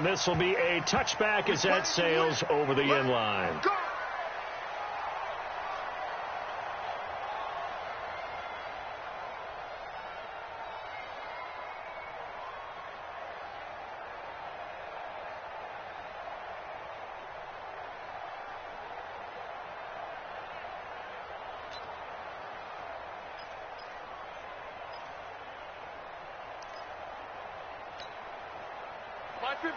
And this will be a touchback as that sails over the end line. You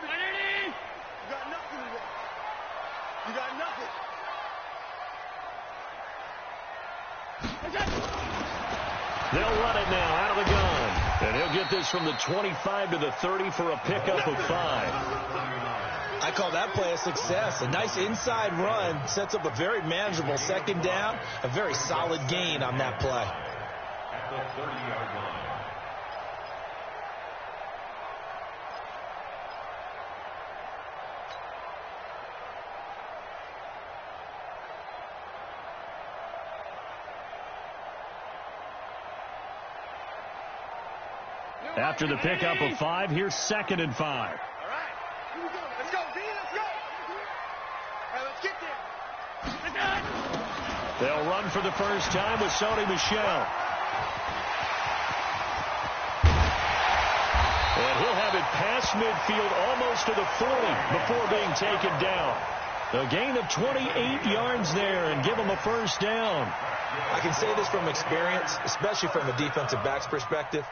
got nothing today. You got nothing. They'll run it now out of the gun. And he'll get this from the 25 to the 30 for a pickup of 5. I call that play a success. A nice inside run sets up a very manageable second down. A very solid gain on that play. At the 30-yard line. After the pickup of 5, here's 2nd and 5. All right. Here we go. Let's go, D. Let's go. All right, let's get there. They'll run for the first time with Sony Michel. And he'll have it past midfield almost to the 40 before being taken down. A gain of 28 yards there and give him a first down. I can say this from experience, especially from a defensive back's perspective.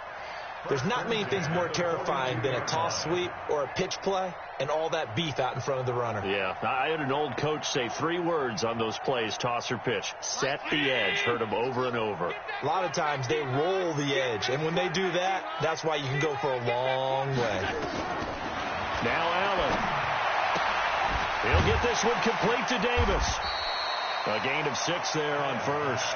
There's not many things more terrifying than a toss sweep or a pitch play and all that beef out in front of the runner. Yeah, I had an old coach say 3 words on those plays, toss or pitch. Set the edge. Heard him over and over. A lot of times they roll the edge, and when they do that, that's why you can go for a long way. Now Allen. He'll get this one complete to Davis. A gain of 6 there on first.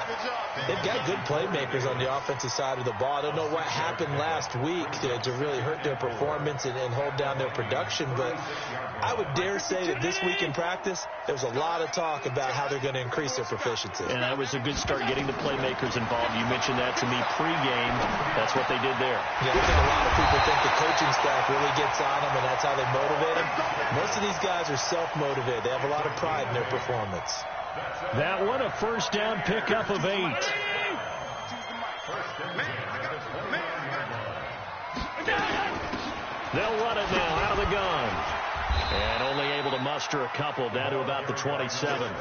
They've got good playmakers on the offensive side of the ball. I don't know what happened last week to really hurt their performance and hold down their production, but I would dare say that this week in practice, there was a lot of talk about how they're going to increase their proficiency. And that was a good start getting the playmakers involved. You mentioned that to me pregame. That's what they did there. Yeah, I think a lot of people think the coaching staff really gets on them, and that's how they motivate them. Most of these guys are self-motivated. They have a lot of pride in their performance. That one, a first down pickup of 8. They'll run it now out of the gun. And only able to muster a couple down to about the 27.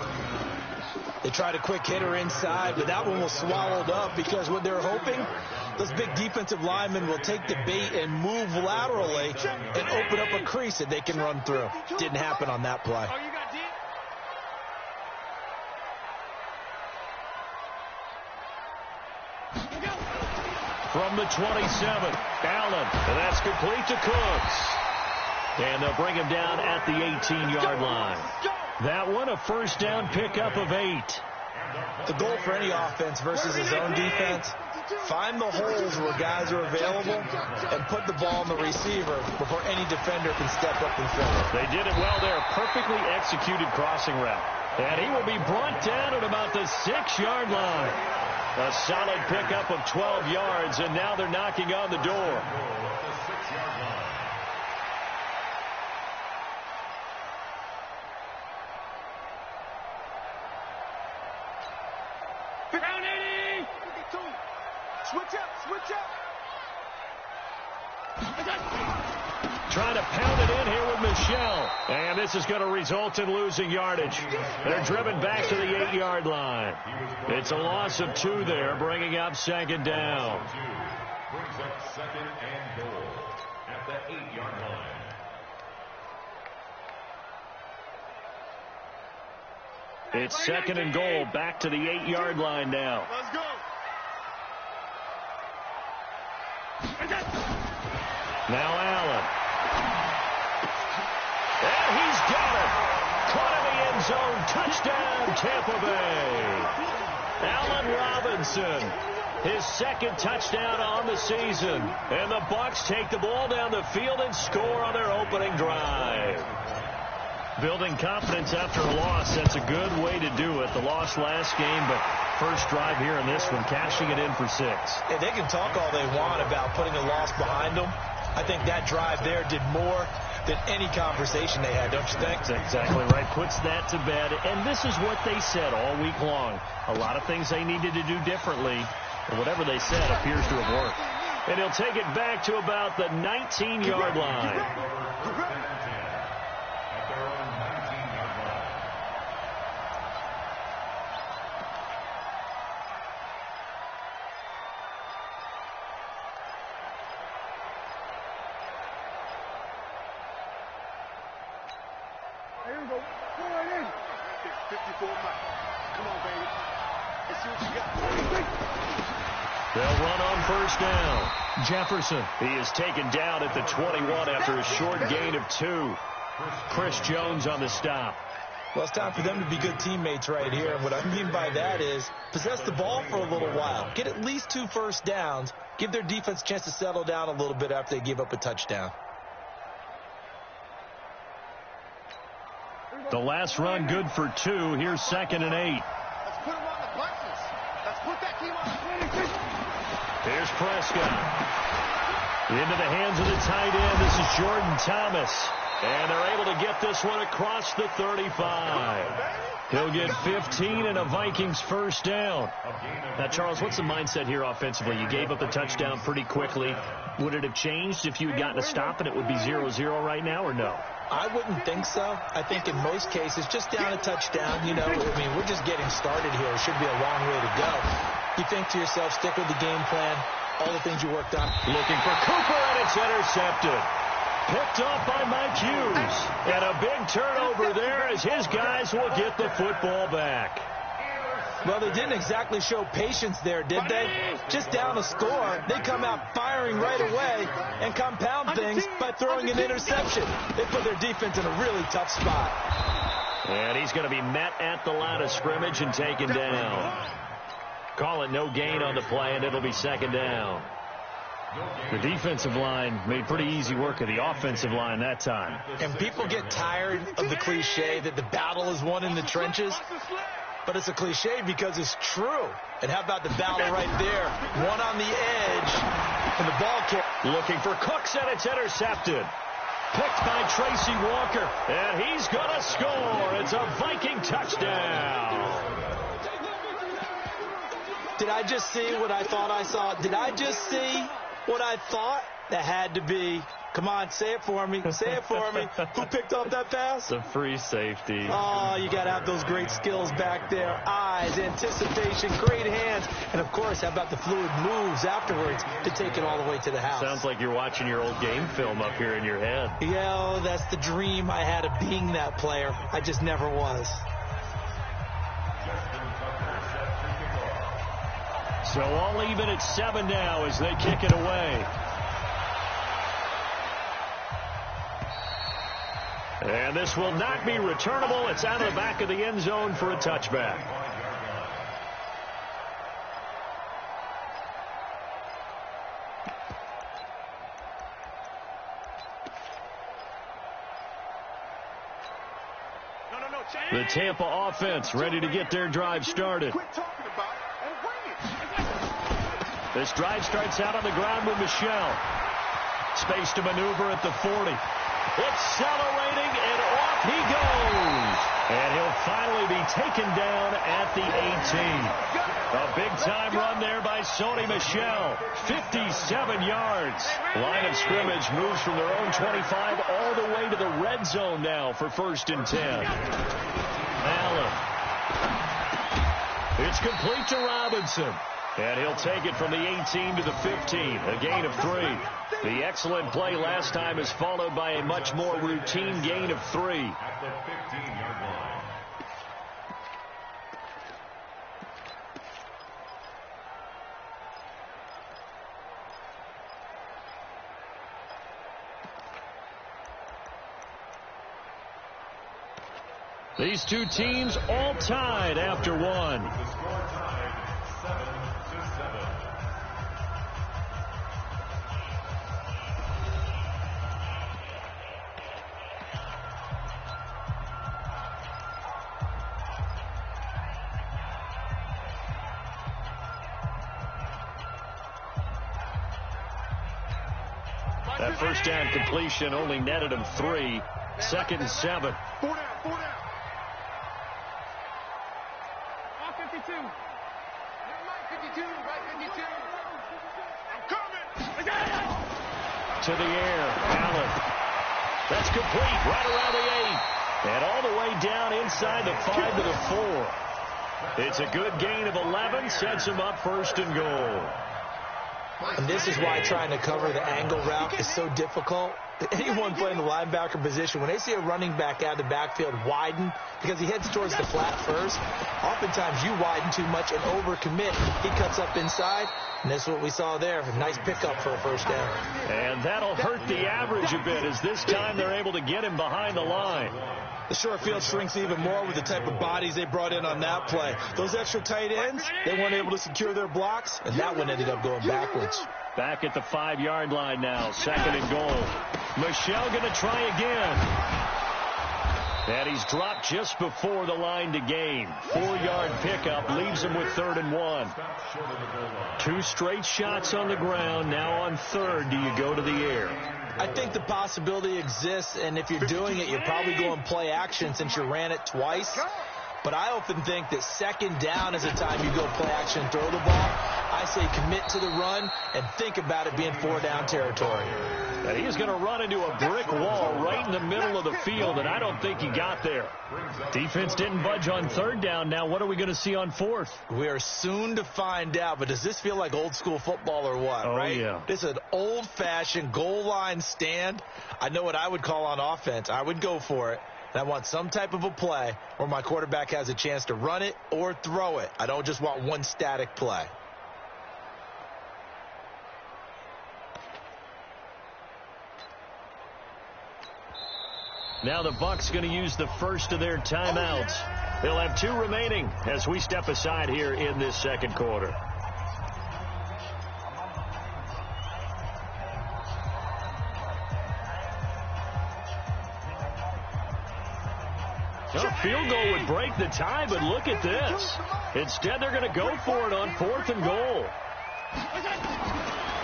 They tried a quick hitter inside, but that one was swallowed up because what they're hoping, those big defensive linemen will take the bait and move laterally and open up a crease that they can run through. Didn't happen on that play. From the 27, Allen, and that's complete to Cooks. And they'll bring him down at the 18-yard line. That one, a first down pickup of 8. The goal for any offense versus his own defense, find the holes where guys are available and put the ball on the receiver before any defender can step up and fill it. They did it well there. Perfectly executed crossing route. And he will be brought down at about the 6-yard line. A solid pickup of 12 yards, and now they're knocking on the door. Down 80! Switch up, switch up! Trying to pound it in here with Michel. And this is going to result in losing yardage. They're driven back to the 8-yard line. It's a loss of 2 there, bringing up 2nd down. Brings up 2nd and goal at the 8-yard line. It's 2nd and goal, back to the 8-yard line now. Let's go! Now Allen. And he's got it. Caught in the end zone. Touchdown, Tampa Bay. Allen Robinson, his 2nd touchdown on the season. And the Bucs take the ball down the field and score on their opening drive. Building confidence after a loss, that's a good way to do it. The loss last game, but first drive here in this one, cashing it in for 6. Hey, they can talk all they want about putting a loss behind them. I think that drive there did more than any conversation they had, don't you think? That's exactly right. Puts that to bed. And this is what they said all week long. A lot of things they needed to do differently. And whatever they said appears to have worked. And he'll take it back to about the 19-yard line. Here we go. Go right in. 54 miles. Come on, baby. Let's see what you got. They'll run on first down. Jefferson. He is taken down at the 21 after a short gain of 2. Chris Jones on the stop. Well, it's time for them to be good teammates right here. And what I mean by that is possess the ball for a little while. Get at least 2 first downs. Give their defense a chance to settle down a little bit after they give up a touchdown. The last run good for 2. Here's 2nd and 8. Let's put him on the buttons. Let's put that team on the Here's Prescott. Into the hands of the tight end. This is Jordan Thomas. And they're able to get this one across the 35. He'll get 15 and a Vikings first down. Now, Charles, what's the mindset here offensively? You gave up the touchdown pretty quickly. Would it have changed if you had gotten a stop and it would be 0-0 right now, or no? I wouldn't think so. I think in most cases, just down a touchdown, you know, I mean, we're just getting started here. It should be a long way to go. You think to yourself, stick with the game plan, all the things you worked on. Looking for Cooper, and it's intercepted. Picked off by Mike Hughes. And a big turnover there as his guys will get the football back. Well, they didn't exactly show patience there, did they? Just down a score, they come out firing right away and compound things by throwing an interception. They put their defense in a really tough spot. And he's going to be met at the line of scrimmage and taken down. Call it no gain on the play, and it'll be 2nd down. The defensive line made pretty easy work of the offensive line that time. And people get tired of the cliche that the battle is won in the trenches. But it's a cliche because it's true. And how about the battle right there? One on the edge, and the ball kick. Looking for Cooks, and it's intercepted. Picked by Tracy Walker, and he's going to score. It's a Viking touchdown. Did I just see what I thought I saw? Did I just see what I thought? That had to be. Come on, say it for me. Say it for me. Who picked up that pass? The free safety. Oh, you got to have those great skills back there. Eyes, anticipation, great hands. And, of course, how about the fluid moves afterwards to take it all the way to the house? Sounds like you're watching your old game film up here in your head. Yeah, that's the dream I had of being that player. I just never was. So all even at 7 now as they kick it away. And this will not be returnable. It's out of the back of the end zone for a touchback. The Tampa offense ready to get their drive started. This drive starts out on the ground with Michel. Space to maneuver at the 40. Accelerating, and off he goes. And he'll finally be taken down at the 18. A big-time run there by Sony Michel. 57 yards. Line of scrimmage moves from their own 25 all the way to the red zone now for 1st and 10. Allen. It's complete to Robinson. And he'll take it from the 18 to the 15, a gain of 3. The excellent play last time is followed by a much more routine gain of 3. At the 15-yard line. These two teams all tied after one. The score tied 7-7. That first down completion only netted him 3. 2nd and 7. 4 down. All 52. Right 52. I'm coming. To the air. Allen. That's complete. Right around the 8. And all the way down inside the 5 to the 4. It's a good gain of 11. Sets him up 1st and goal. And this is why trying to cover the angle route is so difficult. Anyone playing the linebacker position, when they see a running back out of the backfield widen because he heads towards the flat first, oftentimes you widen too much and overcommit. He cuts up inside, and that's what we saw there. A nice pickup for a 1st down. And that'll hurt the average a bit as this time they're able to get him behind the line. The short field shrinks even more with the type of bodies they brought in on that play. Those extra tight ends, they weren't able to secure their blocks, and that one ended up going backwards. Back at the 5-yard line now, 2nd and goal. Michel going to try again. And he's dropped just before the line to gain. 4-yard pickup leaves him with 3rd and 1. 2 straight shots on the ground. Now on 3rd, do you go to the air? I think the possibility exists, and if you're doing it, you're probably going play action since you ran it twice. But I often think that 2nd down is the time you go play action and throw the ball. I say commit to the run and think about it being 4-down territory. And he's going to run into a brick wall right in the middle of the field, and I don't think he got there. Defense didn't budge on 3rd down. Now what are we going to see on 4th? We are soon to find out, but does this feel like old school football or what, right? Yeah. This is an old-fashioned goal line stand. I know what I would call on offense. I would go for it. And I want some type of a play where my quarterback has a chance to run it or throw it. I don't just want one static play. Now the Bucs going to use the first of their timeouts. They'll have 2 remaining as we step aside here in this 2nd quarter. A field goal would break the tie, but look at this. Instead, they're going to go for it on 4th and goal.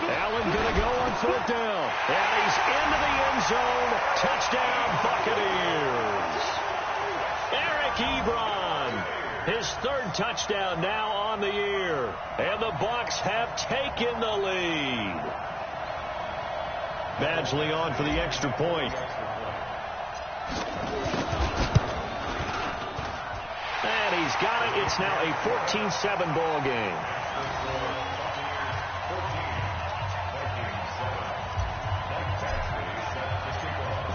Allen going to go on 4th down. And he's into the end zone. Touchdown, Buccaneers. Eric Ebron. His 3rd touchdown now on the year. And the Bucs have taken the lead. Badgley on for the extra point. And he's got it. It's now a 14-7 ball game.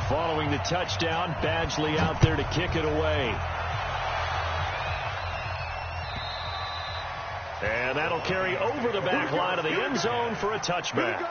Following the touchdown, Badgley out there to kick it away. And that'll carry over the back line of the end zone for a touchback.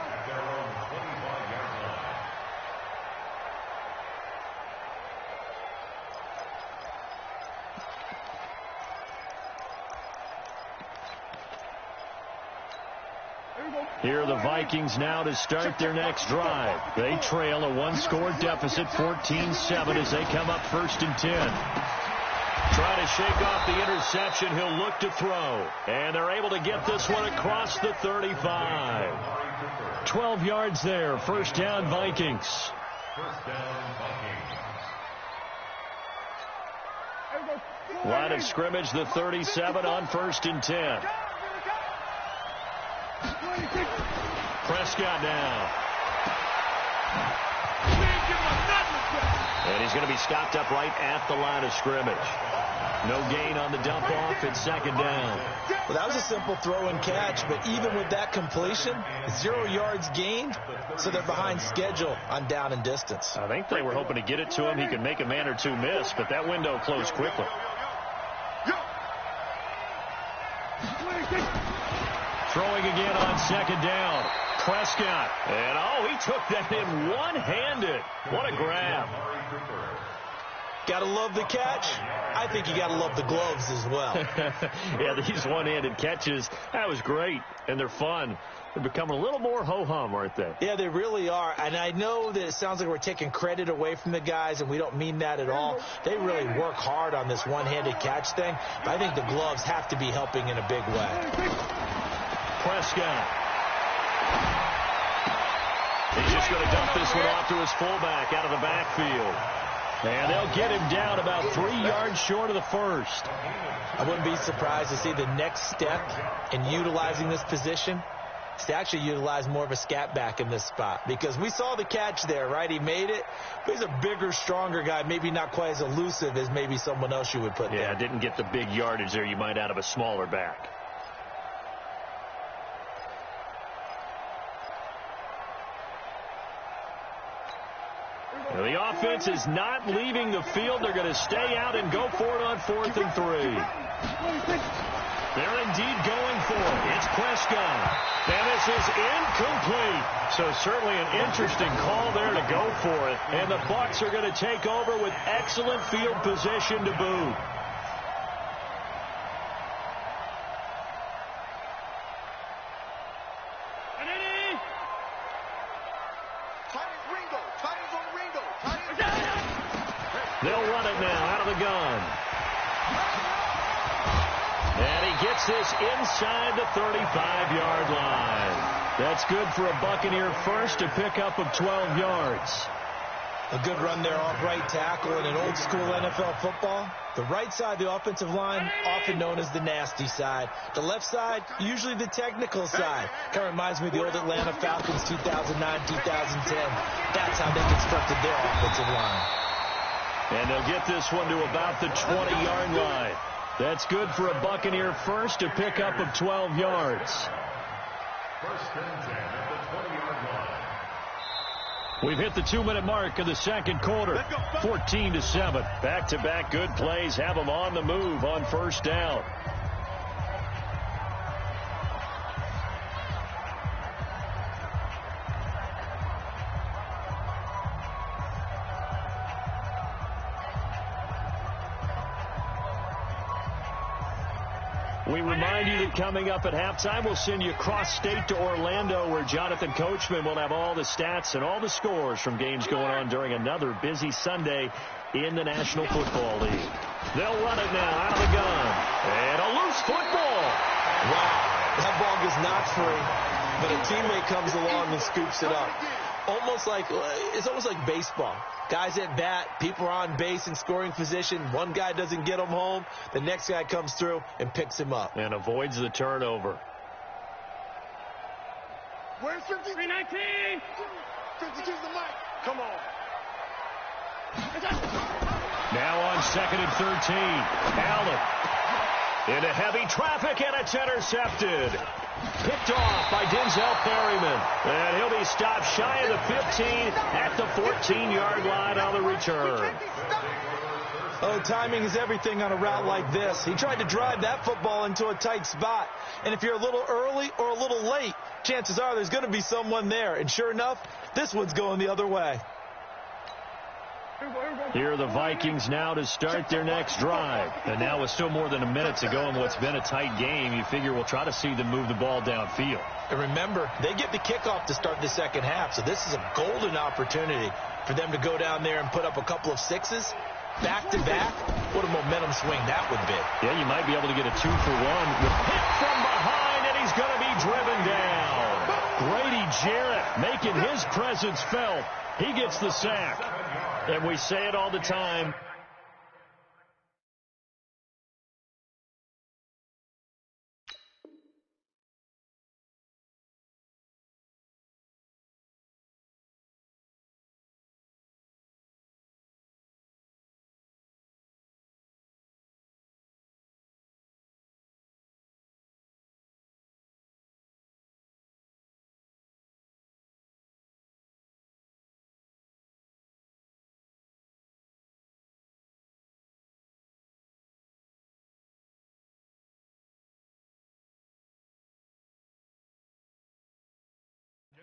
Here are the Vikings now to start their next drive. They trail a 1-score deficit, 14-7, as they come up 1st and 10. Trying to shake off the interception. He'll look to throw. And they're able to get this one across the 35. 12 yards there. 1st down, Vikings. Line of scrimmage, the 37 on 1st and 10. Prescott now. And he's going to be stopped up right at the line of scrimmage. No gain on the dump off. It's 2nd down. Well, that was a simple throw and catch, but even with that completion, 0 yards gained, so they're behind schedule on down and distance. I think they were hoping to get it to him. He could make a man or 2 miss, but that window closed quickly. Throwing again on 2nd down. Prescott. And, he took that in one-handed. What a grab. Got to love the catch. I think you got to love the gloves as well. Yeah, these one-handed catches, that was great, and they're fun. They're becoming a little more ho-hum, aren't they? Yeah, they really are. And I know that it sounds like we're taking credit away from the guys, and we don't mean that at all. They really work hard on this one-handed catch thing, but I think the gloves have to be helping in a big way. Prescott. He's just going to dump this one off to his fullback out of the backfield. And they'll get him down about 3 yards short of the first. I wouldn't be surprised to see the next step in utilizing this position is to actually utilize more of a scat back in this spot. Because we saw the catch there, right? He made it, but he's a bigger, stronger guy, maybe not quite as elusive as maybe someone else you would put there. Yeah, didn't get the big yardage there you might out of a smaller back. The offense is not leaving the field. They're going to stay out and go for it on 4th and 3. They're indeed going for it. It's Prescott. And this is incomplete. So certainly an interesting call there to go for it. And the Bucs are going to take over with excellent field position to boot. They'll run it now out of the gun. And he gets this inside the 35-yard line. That's good for a Buccaneer first to pick up of 12 yards. A good run there off right tackle in an old-school NFL football. The right side, the offensive line, often known as the nasty side. The left side, usually the technical side. Kind of reminds me of the old Atlanta Falcons 2009, 2010. That's how they constructed their offensive line. And they'll get this one to about the 20-yard line. That's good for a Buccaneer first to pick up of 12 yards. First and 10 at the 20-yard line. We've hit the 2-minute mark of the second quarter. 14-7. Back-to-back good plays have them on the move on first down. We remind you that coming up at halftime, we'll send you cross-state to Orlando, where Jonathan Coachman will have all the stats and all the scores from games going on during another busy Sunday in the National Football League. They'll run it now out of the gun. And a loose football. Wow, that ball gets knocked free, but a teammate comes along and scoops it up. It's almost like baseball. Guys at bat, people are on base in scoring position. One guy doesn't get him home. The next guy comes through and picks him up. And avoids the turnover. Where's 50? 319. 52's the mic. Come on. Now on 2nd and 13. Allen into heavy traffic, and it's intercepted. Picked off by Denzel Perryman. And he'll be stopped shy of the 15 at the 14-yard line on the return. Oh, timing is everything on a route like this. He tried to drive that football into a tight spot. And if you're a little early or a little late, chances are there's going to be someone there. And sure enough, this one's going the other way. Here are the Vikings now to start their next drive. And now with still more than a minute to go in what's been a tight game, you figure we'll try to see them move the ball downfield. And remember, they get the kickoff to start the second half, so this is a golden opportunity for them to go down there and put up a couple of sixes back-to-back. What a momentum swing that would be. Yeah, you might be able to get a 2-for-1 with hit from behind, and he's going to be driven down. Grady Jarrett making his presence felt. He gets the sack. And we say it all the time.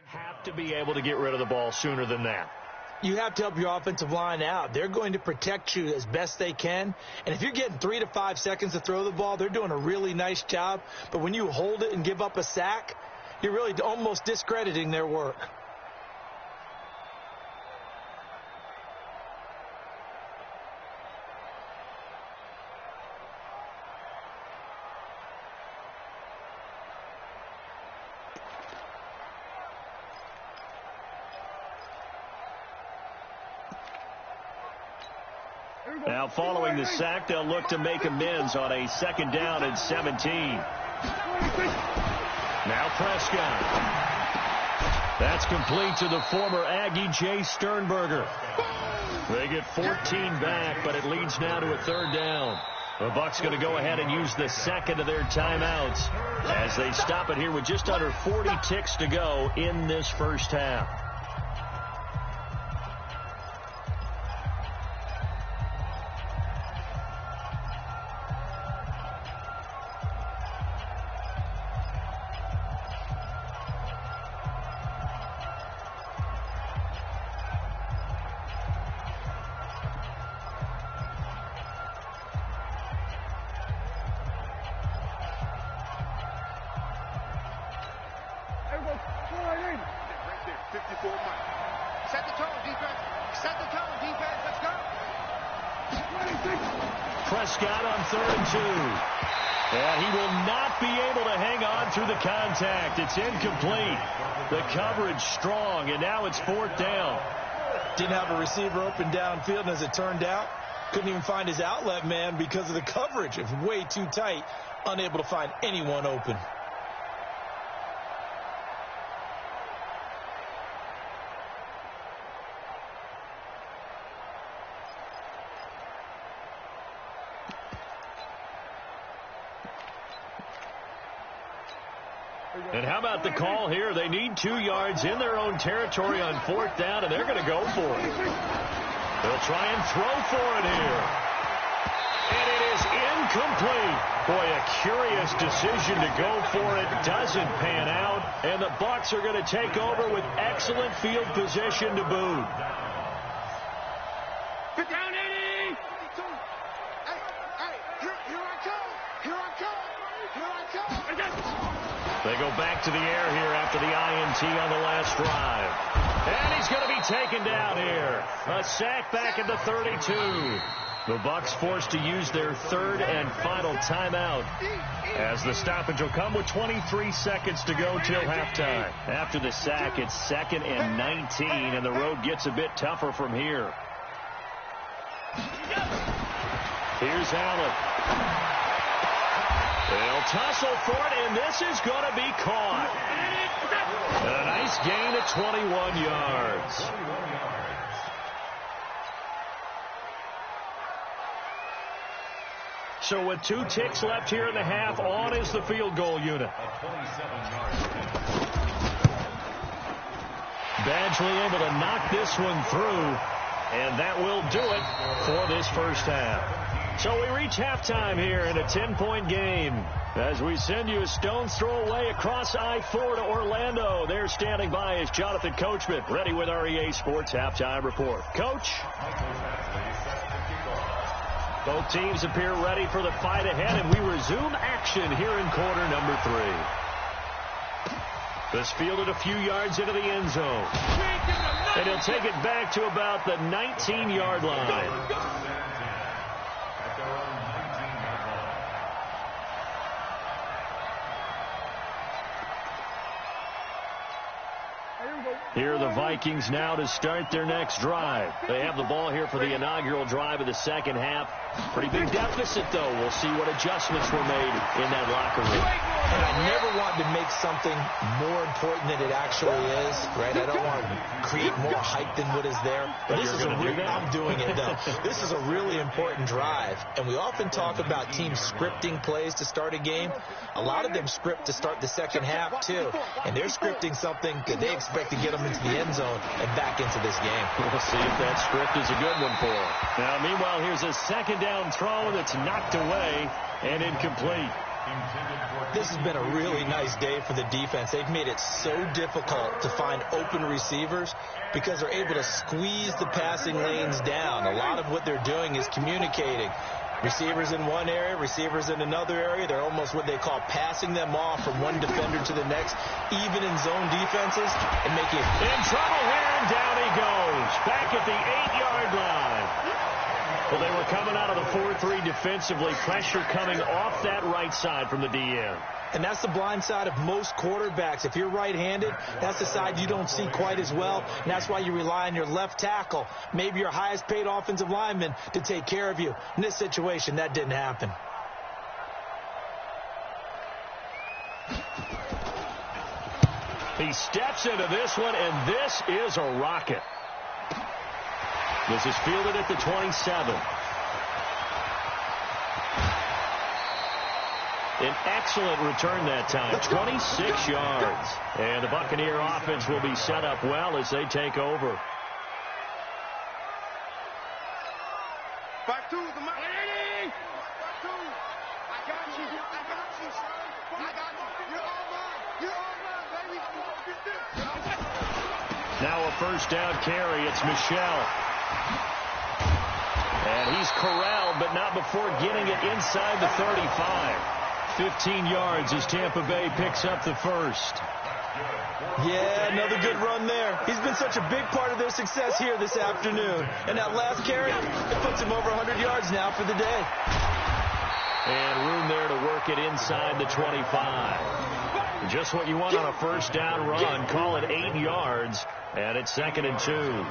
Have to be able to get rid of the ball sooner than that. You have to help your offensive line out. They're going to protect you as best they can. And if you're getting 3 to 5 seconds to throw the ball, they're doing a really nice job. But when you hold it and give up a sack, you're really almost discrediting their work. Now following the sack, they'll look to make amends on a 2nd down and 17. Now Prescott. That's complete to the former Aggie Jay Sternberger. They get 14 back, but it leads now to a 3rd down. The Bucs going to go ahead and use the 2nd of their timeouts as they stop it here with just under 40 ticks to go in this first half. Prescott on 3rd and 2. And he will not be able to hang on through the contact. It's incomplete. The coverage strong, and now it's 4th down. Didn't have a receiver open downfield, and as it turned out, couldn't even find his outlet man because of the coverage. It's way too tight, unable to find anyone open. And how about the call here? They need 2 yards in their own territory on 4th down, and they're going to go for it. They'll try and throw for it here. And it is incomplete. Boy, a curious decision to go for it. Doesn't pan out. And the Bucs are going to take over with excellent field position to boot. Down 80! Here I come! Here I come! Here I come! They go back to the air here after the INT on the last drive. And he's going to be taken down here. A sack back at the 32. The Bucs forced to use their 3rd and final timeout, as the stoppage will come with 23 seconds to go till halftime. After the sack, it's 2nd and 19, and the road gets a bit tougher from here. Here's Allen. They'll tussle for it, and this is going to be caught. A nice gain of 21 yards. So with 2 ticks left here in the half, on is the field goal unit. Badgley able to knock this one through, and that will do it for this first half. So we reach halftime here in a 10-point game as we send you a stone's throw away across I-4 to Orlando. There standing by is Jonathan Coachman, ready with our EA Sports Halftime Report. Coach? Both teams appear ready for the fight ahead, and we resume action here in quarter number 3. This fielded a few yards into the end zone. And he'll take it back to about the 19-yard line. Here are the Vikings now to start their next drive. They have the ball here for the inaugural drive of the second half. Pretty big deficit, though. We'll see what adjustments were made in that locker room. And I never wanted to make something more important than it actually is, right? I don't want to create more hype than what is there. But this is I'm doing it, though. This is a really important drive. And we often talk about teams scripting plays to start a game. A lot of them script to start the second half, too. And they're scripting something that they expect to get them into the end zone and back into this game. We'll see if that script is a good one for them. Now, meanwhile, here's a 2nd down throw that's knocked away and incomplete. This has been a really nice day for the defense. They've made it so difficult to find open receivers because they're able to squeeze the passing lanes down. A lot of what they're doing is communicating. Receivers in one area, receivers in another area. They're almost what they call passing them off from one defender to the next, even in zone defenses, and making it in trouble here, and down he goes. Back at the 8-yard line. Well, they were coming out of the 4-3 defensively. Pressure coming off that right side from the DN. And that's the blind side of most quarterbacks. If you're right-handed, that's the side you don't see quite as well. And that's why you rely on your left tackle, maybe your highest-paid offensive lineman, to take care of you. In this situation, that didn't happen. He steps into this one, and this is a rocket. This is fielded at the 27. An excellent return that time, 26 yards. And the Buccaneer offense will be set up well as they take over. Back two, the man. Back two. I got you. I got you, son. I got you. You're all mine. You're all mine, baby. Now a first down carry. It's Michelle. And he's corralled, but not before getting it inside the 35. 15 yards as Tampa Bay picks up the first. Yeah, another good run there. He's been such a big part of their success here this afternoon. And that last carry, it puts him over 100 yards now for the day. And room there to work it inside the 25. Just what you want on a first down run. Call it 8 yards, and it's 2nd and 2.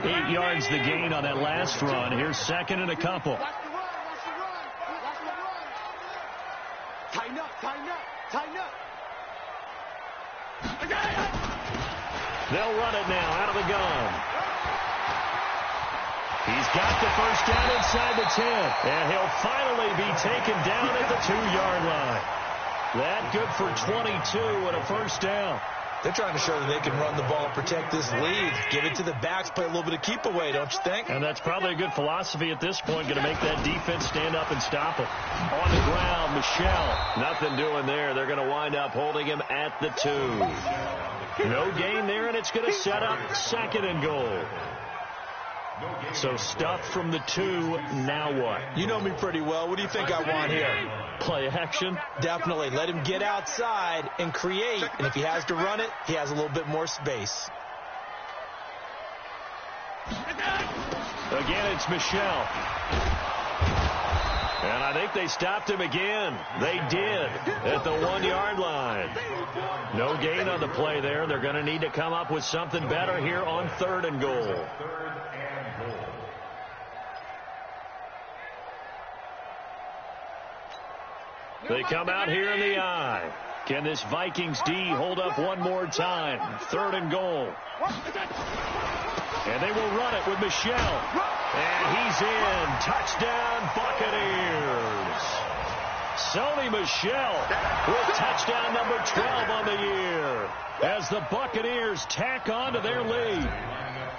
8 yards the gain on that last run. Here's 2nd and a couple. Tighten up, tighten up, tighten up. They'll run it now out of the gun. He's got the first down inside the 10. And he'll finally be taken down at the 2-yard line. That good for 22 and a first down. They're trying to show that they can run the ball, protect this lead, give it to the backs, play a little bit of keep away, don't you think? And that's probably a good philosophy at this point, going to make that defense stand up and stop it. On the ground, Michelle. Nothing doing there. They're going to wind up holding him at the 2. No gain there, and it's going to set up 2nd and goal. So stuff from the 2, now what? You know me pretty well. What do you think I want here? Play action? Definitely. Let him get outside and create. And if he has to run it, he has a little bit more space. Again, it's Michelle. And I think they stopped him again. They did at the 1-yard line. No gain on the play there. They're going to need to come up with something better here on 3rd and goal. They come out here in the eye. Can this Vikings D hold up one more time? 3rd and goal. And they will run it with Michelle. And he's in. Touchdown, Buccaneers. Sony Michel with touchdown number 12 on the year as the Buccaneers tack on to their lead.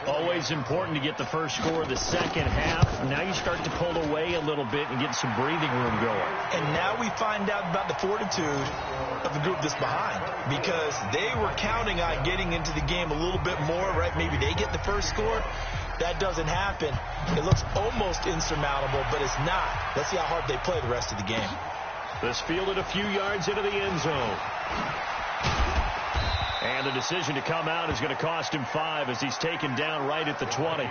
Always important to get the first score of the second half. Now you start to pull away a little bit and get some breathing room going. And now we find out about the fortitude of the group that's behind, because they were counting on getting into the game a little bit more, right? Maybe they get the first score. That doesn't happen. It looks almost insurmountable, but it's not. Let's see how hard they play the rest of the game. This fielded a few yards into the end zone. And the decision to come out is going to cost him 5 as he's taken down right at the 20.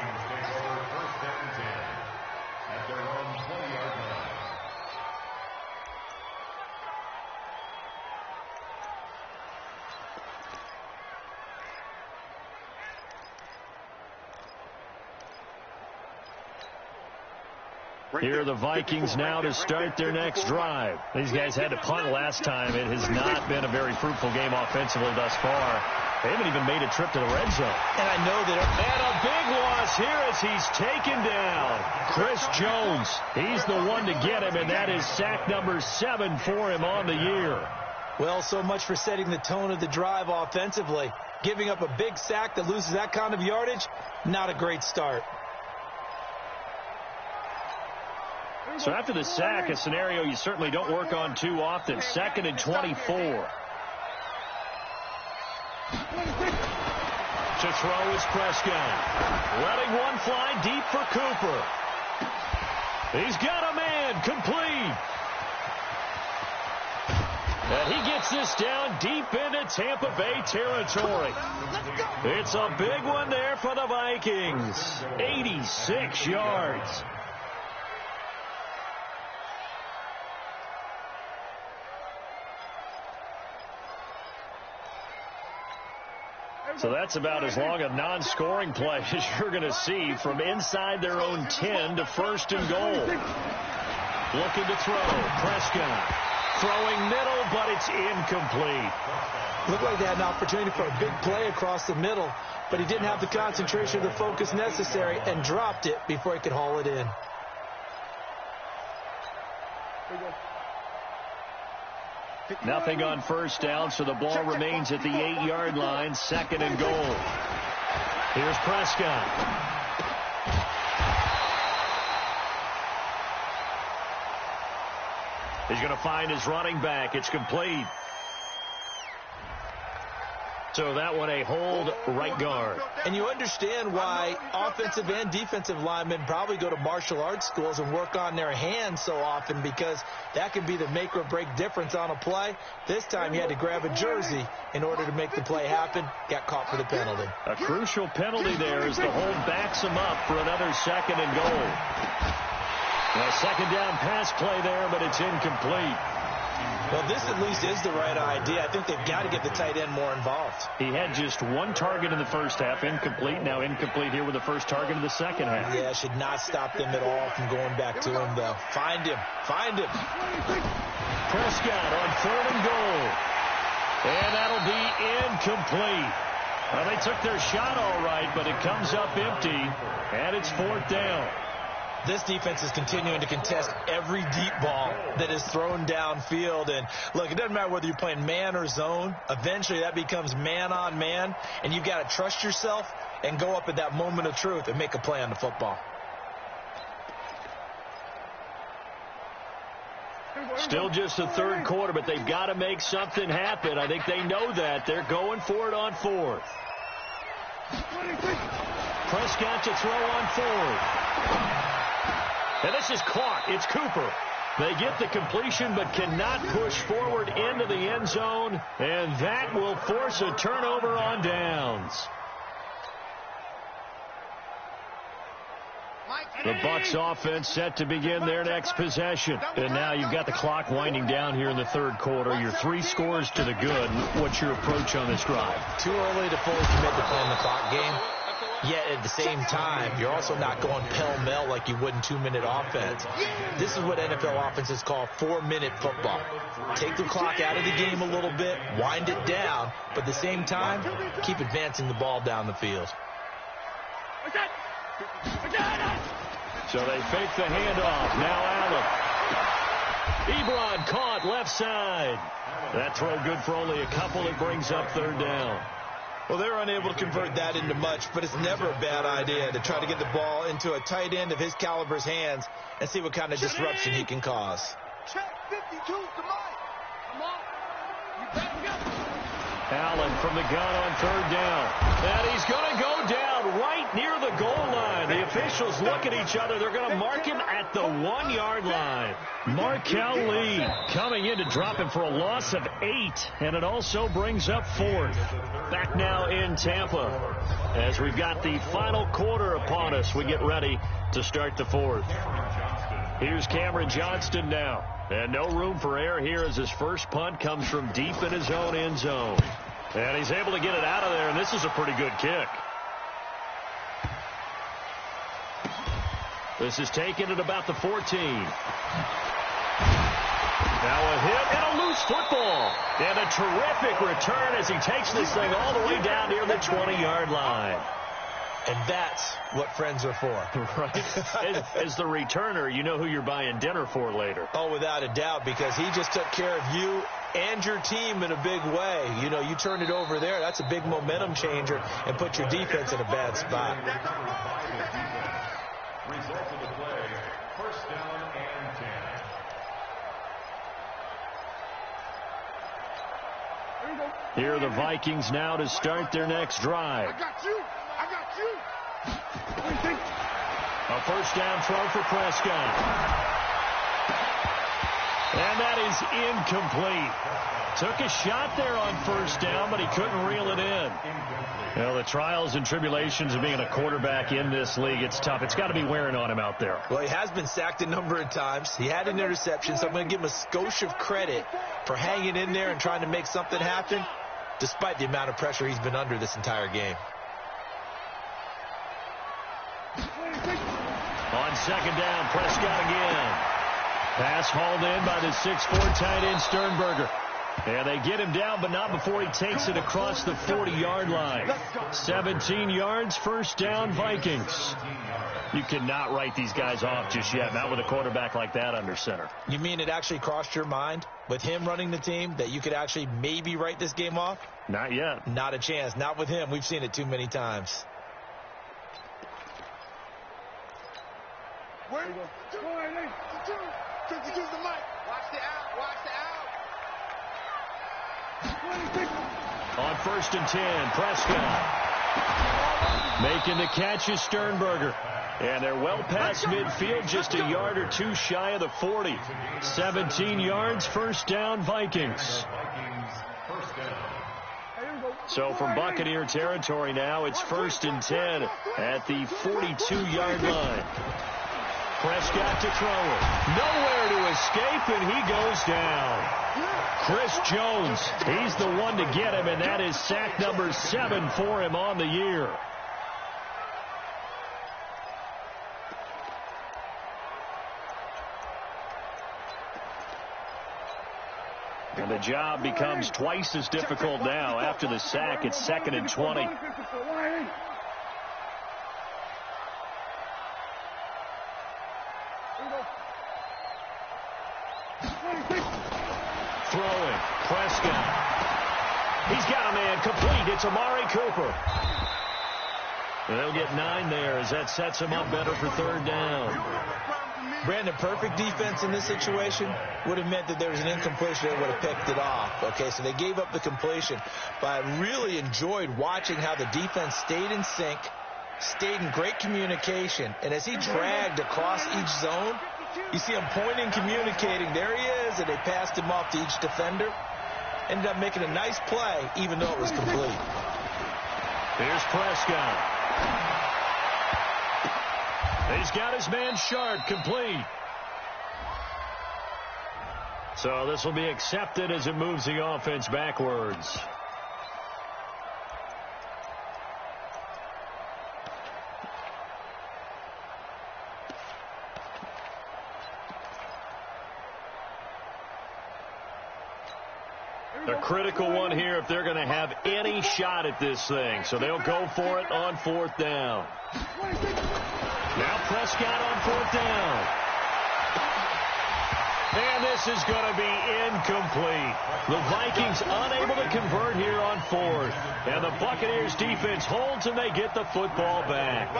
Here are the Vikings now to start their next drive. These guys had to punt last time. It has not been a very fruitful game offensively thus far. They haven't even made a trip to the red zone. And I know that. And a big loss here as he's taken down. Chris Jones, he's the one to get him, and that is sack number 7 for him on the year. Well, so much for setting the tone of the drive offensively. Giving up a big sack that loses that kind of yardage, not a great start. So after the sack, a scenario you certainly don't work on too often. 2nd and 24. To throw is Prescott. Letting one fly deep for Cooper. He's got a man complete. And he gets this down deep into Tampa Bay territory. It's a big one there for the Vikings. 86 yards. So that's about as long a non-scoring play as you're going to see from inside their own 10 to 1st and goal. Looking to throw. Prescott throwing middle, but it's incomplete. Looked like they had an opportunity for a big play across the middle, but he didn't have the concentration or the focus necessary and dropped it before he could haul it in. Nothing on 1st down, so the ball remains at the 8-yard line, 2nd and goal. Here's Prescott. He's going to find his running back. It's complete. So that one a hold right guard. And you understand why offensive and defensive linemen probably go to martial arts schools and work on their hands so often, because that can be the make or break difference on a play. This time he had to grab a jersey in order to make the play happen. Got caught for the penalty. A crucial penalty there as the hold backs him up for another 2nd and goal. A 2nd down pass play there, but it's incomplete. Well, this at least is the right idea. I think they've got to get the tight end more involved. He had just 1 target in the 1st half, incomplete. Now incomplete here with the 1st target of the 2nd half. Yeah, should not stop them at all from going back to him, though. Find him. Find him. Prescott on 3rd and goal. And that'll be incomplete. Well, they took their shot all right, but it comes up empty, and it's 4th down. This defense is continuing to contest every deep ball that is thrown downfield. And, look, it doesn't matter whether you're playing man or zone. Eventually, that becomes man on man, and you've got to trust yourself and go up at that moment of truth and make a play on the football. Still just the 3rd quarter, but they've got to make something happen. I think they know that. They're going for it on 4th. Prescott to throw on 4th. And this is caught. It's Cooper. They get the completion but cannot push forward into the end zone, and that will force a turnover on downs. The Bucs offense set to begin their next possession. And now you've got the clock winding down here in the 3rd quarter. You're 3 scores to the good. What's your approach on this drive? Too early to fully commit to playing the clock game. Yet at the same time, you're also not going pell-mell like you would in 2-minute offense. This is what NFL offenses call 4-minute football. Take the clock out of the game a little bit, wind it down, but at the same time, keep advancing the ball down the field. So they fake the handoff. Now Allen. Ebron caught left side. That throw good for only a couple. It brings up 3rd down. Well, they're unable to convert that into much, but it's never a bad idea to try to get the ball into a tight end of his caliber's hands and see what kind of disruption he can cause. Check 52 to Mike. Come on. You back up. Allen from the gun on 3rd down. And he's going to go down right near the goal line. The officials look at each other. They're going to mark him at the 1-yard line. Markel Lee coming in to drop him for a loss of 8. And it also brings up 4th. Back now in Tampa. As we've got the final quarter upon us, we get ready to start the 4th. Here's Cameron Johnston now. And no room for error here as his first punt comes from deep in his own end zone. And he's able to get it out of there, and this is a pretty good kick. This is taken at about the 14. Now a hit and a loose football. And a terrific return as he takes this thing all the way down near the 20-yard line. And that's what friends are for. Right. As the returner, you know who you're buying dinner for later. Oh, without a doubt, because he just took care of you and your team in a big way. You know, you turn it over there, that's a big momentum changer and put your defense in a bad spot. Result of the play, 1st down and 10. Here are the Vikings now to start their next drive. I got you. I got you. A 1st down throw for Prescott. And that is incomplete. Took a shot there on first down, but he couldn't reel it in. Well, the trials and tribulations of being a quarterback in this league, it's tough. It's got to be wearing on him out there. Well, he has been sacked a number of times. He had an interception, so I'm going to give him a skosh of credit for hanging in there and trying to make something happen, despite the amount of pressure he's been under this entire game. On second down, Prescott again. Pass hauled in by the 6'4" tight end Sternberger. And they get him down, but not before he takes it across the 40-yard line. 17 yards, first down, Vikings. You cannot write these guys off just yet, not with a quarterback like that under center. You mean it actually crossed your mind, with him running the team, that you could actually maybe write this game off? Not yet. Not a chance. Not with him. We've seen it too many times. Where you go? Use the mic. Watch the out. Watch the out. On first and 10, Prescott. Making the catch is Sternberger. And they're well past midfield, just a yard or two shy of the 40. 17 yards, first down, Vikings. So from Buccaneer territory now, it's first and 10 at the 42-yard line. Prescott to throw it. Nowhere to escape, and he goes down. Chris Jones, he's the one to get him, and that is sack number 7 for him on the year. And the job becomes twice as difficult now. After the sack, it's 2nd and 20. Throwing, Prescott. He's got a man complete. It's Amari Cooper. They'll get 9 there as that sets him up better for third down. Brandon, perfect defense in this situation would have meant that there was an incompletion that would have picked it off. Okay, so they gave up the completion. But I really enjoyed watching how the defense stayed in sync, stayed in great communication, and as he dragged across each zone, you see him pointing, communicating. There he is, and they passed him off to each defender. Ended up making a nice play, even though it was complete. Here's Prescott. He's got his man Sharp, complete. So this will be accepted as it moves the offense backwards. A critical one here if they're going to have any shot at this thing. So they'll go for it on fourth down. Now Prescott on fourth down. And this is going to be incomplete. The Vikings unable to convert here on fourth. And the Buccaneers defense holds and they get the football back.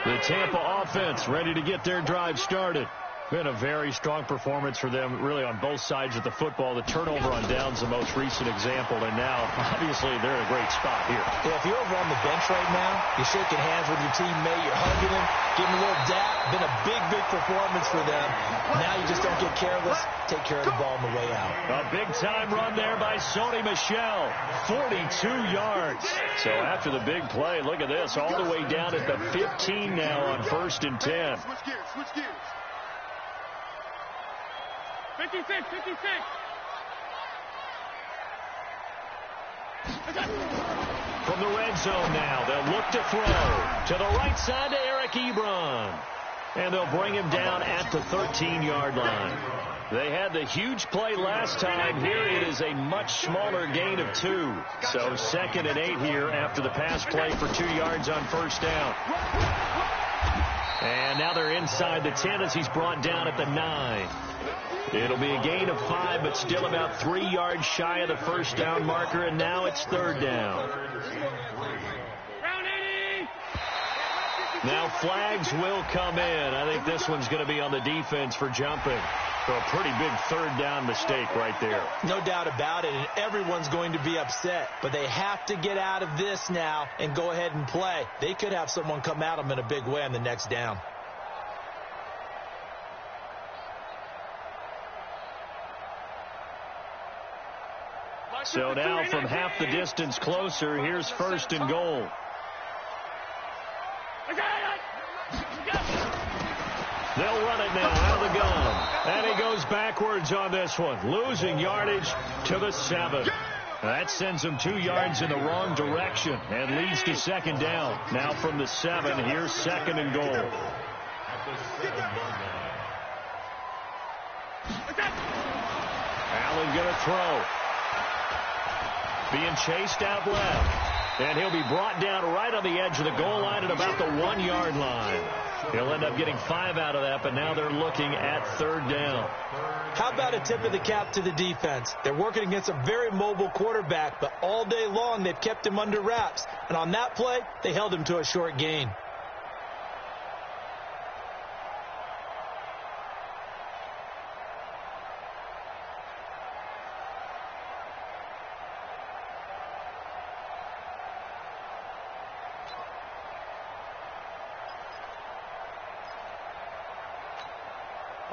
The Tampa offense ready to get their drive started. Been a very strong performance for them, really, on both sides of the football. The turnover on downs the most recent example, and now, obviously, they're in a great spot here. Yeah, if you're over on the bench right now, you're shaking hands with your teammate, you're hugging him, giving him a little dap. Been a big, big performance for them. Now you just don't get careless. Take care of the ball on the way out. A big-time run there by Sony Michel, 42 yards. So after the big play, look at this, all the way down at the 15 now on first and 10. Switch gears. 56. From the red zone now, they'll look to throw to the right side to Eric Ebron. And they'll bring him down at the 13-yard line. They had the huge play last time. Here it is a much smaller gain of 2. So 2nd and 8 here after the pass play for 2 yards on first down. And now they're inside the 10 as he's brought down at the 9. It'll be a gain of 5, but still about 3 yards shy of the first down marker, and now it's third down. Now flags will come in. I think this one's going to be on the defense for jumping. So a pretty big third down mistake right there. No doubt about it, and everyone's going to be upset. But they have to get out of this now and go ahead and play. They could have someone come at them in a big way on the next down. So now from half the distance closer, here's 1st and goal. They'll run it now out of the gun. And he goes backwards on this one, losing yardage to the 7. That sends him 2 yards in the wrong direction and leads to 2nd down. Now from the 7, here's 2nd and goal. Allen going to throw. Being chased out left. And he'll be brought down right on the edge of the goal line at about the 1-yard line. He'll end up getting 5 out of that, but now they're looking at 3rd down. How about a tip of the cap to the defense? They're working against a very mobile quarterback, but all day long they've kept him under wraps. And on that play, they held him to a short gain.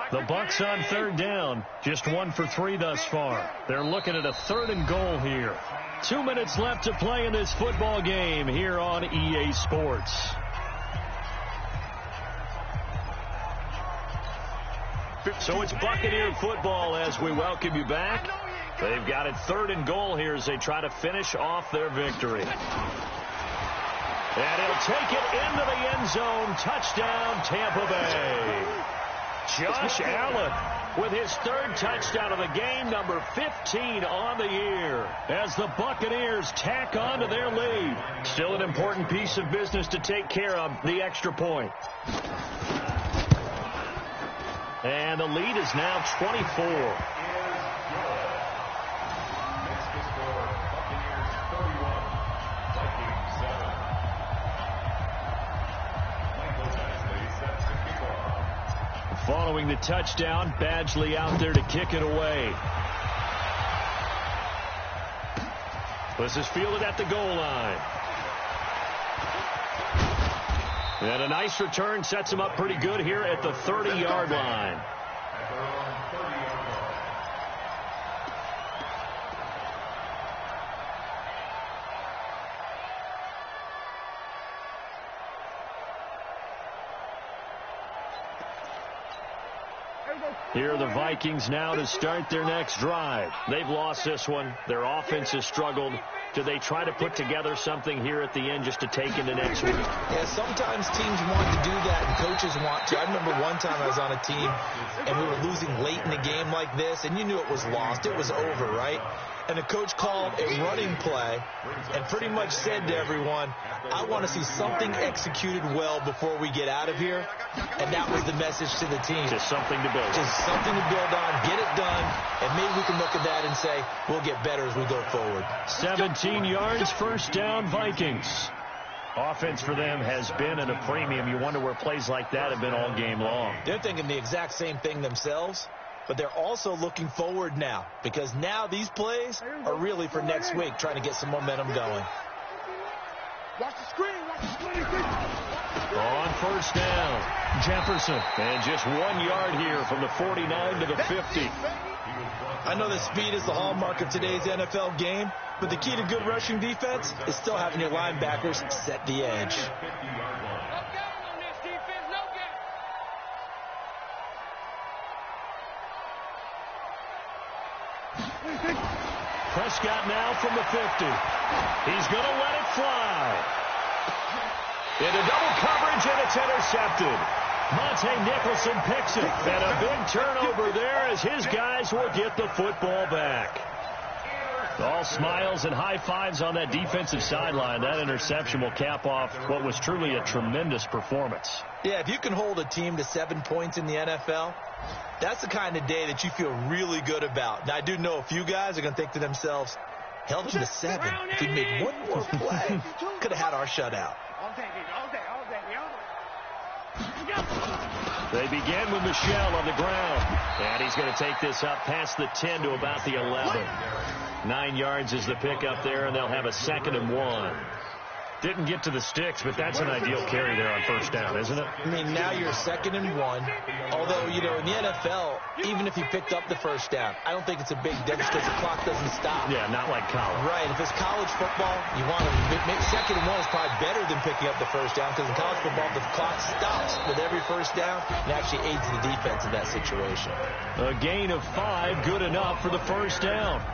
The Bucs on 3rd down, just 1 for 3 thus far. They're looking at a 3rd and goal here. 2 minutes left to play in this football game here on EA Sports. So it's Buccaneer football as we welcome you back. They've got it 3rd and goal here as they try to finish off their victory. And he'll take it into the end zone. Touchdown, Tampa Bay. Josh Allen with his 3rd touchdown of the game, number 15 on the year, as the Buccaneers tack on to their lead. Still an important piece of business to take care of, the extra point. And the lead is now 24. Following the touchdown, Badgley out there to kick it away. This is fielded at the goal line. And a nice return sets him up pretty good here at the 30-yard line. Here are the Vikings now to start their next drive. They've lost this one. Their offense has struggled. Do they try to put together something here at the end just to take into next week? Yeah, sometimes teams want to do that and coaches want to. I remember one time I was on a team and we were losing late in a game like this, and you knew it was lost. It was over, right? And the coach called a running play and pretty much said to everyone, I want to see something executed well before we get out of here. And that was the message to the team. Just something to build. Just something to build on, get it done, and maybe we can look at that and say, we'll get better as we go forward. 17 yards, 1st down, Vikings. Offense for them has been at a premium. You wonder where plays like that have been all game long. They're thinking the exact same thing themselves, but they're also looking forward now, because now these plays are really for next week, trying to get some momentum going. Watch the screen. Watch the screen. On 1st down, Jefferson. And just 1 yard here from the 49 to the 50. I know that speed is the hallmark of today's NFL game, but the key to good rushing defense is still having your linebackers set the edge. Prescott now from the 50. He's going to let it fly. Into double coverage, and it's intercepted. Monte Nicholson picks it. And a big turnover there as his guys will get the football back. All smiles and high fives on that defensive sideline. That interception will cap off what was truly a tremendous performance. Yeah, if you can hold a team to 7 points in the NFL, that's the kind of day that you feel really good about. Now, I do know a few guys are going to think to themselves, held him to 7. If he'd made one more play, could have had our shutout. They begin with Michel on the ground. And he's going to take this up past the 10 to about the 11. 9 yards is the pickup there, and they'll have a 2nd and 1. Didn't get to the sticks, but that's an ideal carry there on first down, isn't it? I mean, now you're 2nd and 1. Although, you know, in the NFL, even if you picked up the first down, I don't think it's a big difference because the clock doesn't stop. Yeah, not like college. Right. If it's college football, you want to make 2nd and 1 is probably better than picking up the first down because in college football, the clock stops with every first down and actually aids the defense in that situation. A gain of 5, good enough for the first down.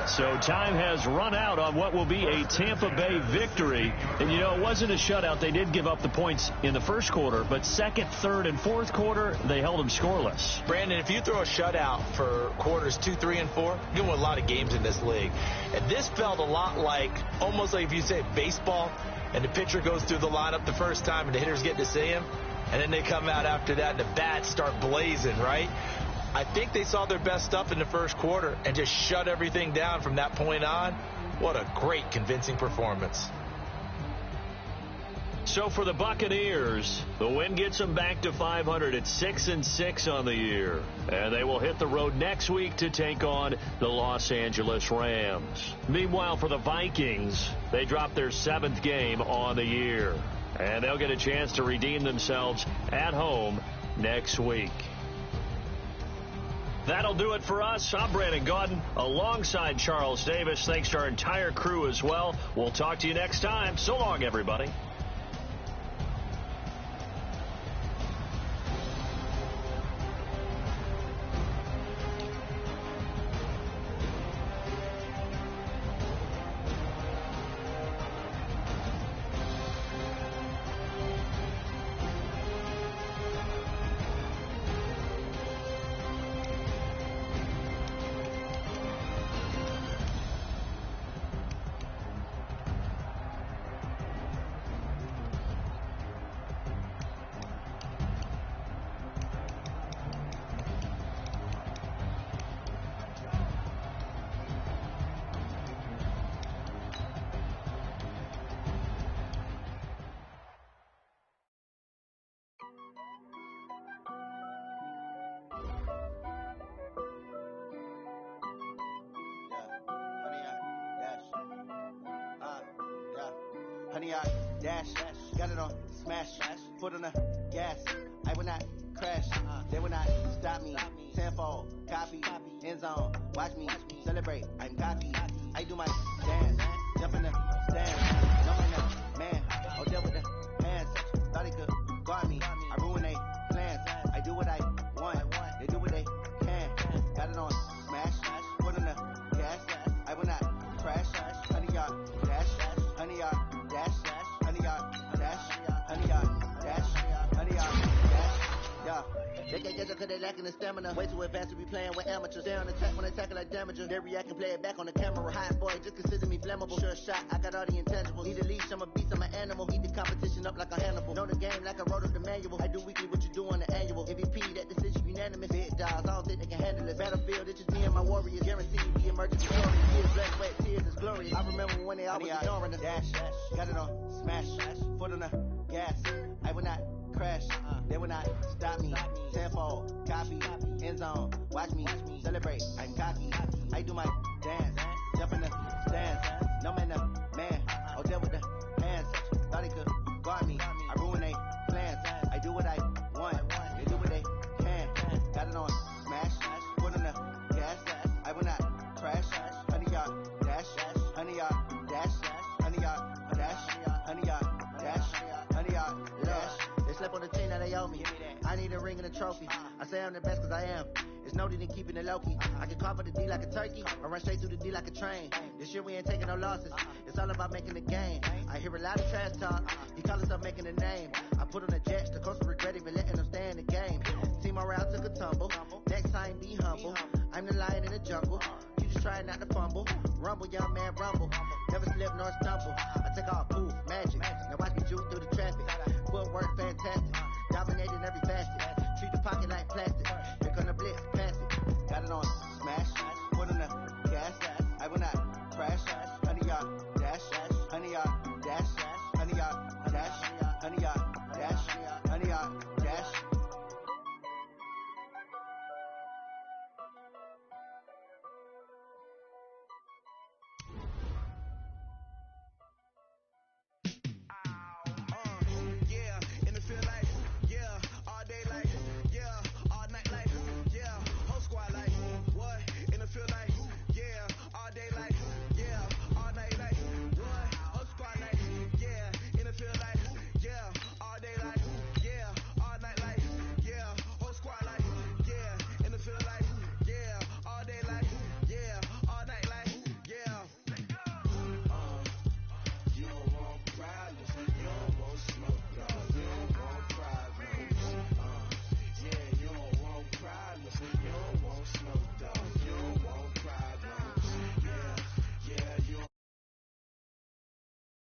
So time has run out on what will be a Tampa Bay victory. And, you know, it wasn't a shutout. They did give up the points in the first quarter, but second, third, and fourth quarter, they held them scoreless. Brandon, if you throw a shutout for quarters 2, 3, and 4, you're going to win a lot of games in this league. And this felt a lot like, almost like if you say baseball, and the pitcher goes through the lineup the first time, and the hitters get to see him, and then they come out after that, and the bats start blazing, right? I think they saw their best stuff in the first quarter and just shut everything down from that point on. What a great, convincing performance. So for the Buccaneers, the win gets them back to 500 at 6-6 on the year. And they will hit the road next week to take on the Los Angeles Rams. Meanwhile, for the Vikings, they dropped their 7th game on the year. And they'll get a chance to redeem themselves at home next week. That'll do it for us. I'm Brandon Gaudin alongside Charles Davis. Thanks to our entire crew as well. We'll talk to you next time. So long, everybody. Honey, I dash, got it on smash, foot on the gas. I will not crash, they will not stop me. Tenfold, copy, end zone, watch me celebrate. I'm cocky, I do my dance, jump in the stand, jump in the man, oh deal with the hands. Thought he could guard me, I ruin they plans. I do what I want, they do what they can. Got it on smash, foot on the gas. I will not crash, honey, y'all dash, honey, y'all. They can't get you cause they lacking the stamina. Way too advanced to be playing with amateurs. Stay on attack when they tackle like damagers. They react and play it back on the camera. Hot boy, just consider me flammable. Sure shot, I got all the intangibles. Need a leash, I'm a beast, I'm an animal. Eat the competition up like a Hannibal. Know the game like I wrote up the manual. I do weekly what you do on the annual. MVP, that decision unanimous. Big dogs, I don't think they can handle this. Battlefield, it's just me and my warriors. Guaranteed to be emergent victorious. Tears, blood, sweat, tears, it's glorious. I remember when they always ignoring us. Dash, got it on smash, foot on the gas. I will not crash, they will not stop me. Tenfold, copy, end zone, watch me celebrate. I'm cocky, I do my dance, jump in the stands. No man, the man, oh deal with the hands. Thought he could guard me, I ruin they plans. I do what I want, they do what they can. Got it on smash, foot on the gas. I will not crash, honey y'all dash, honey y'all dash, honey y'all dash, honey y'all dash, honey y'all dash. They slept on the team, now they owe me. I need a ring and a trophy. I say I'm the best cause I am. It's no need in keeping it low-key. I can cover the D like a turkey or run straight through the D like a train. This year we ain't taking no losses. It's all about making the game. I hear a lot of trash talk. He call himself making a name. I put on the Jets. The coach will regret even letting them stay in the game. Team morale took a tumble. Next time be humble. I'm the lion in the jungle. You just try not to fumble. Rumble, young man, rumble. Never slip nor stumble.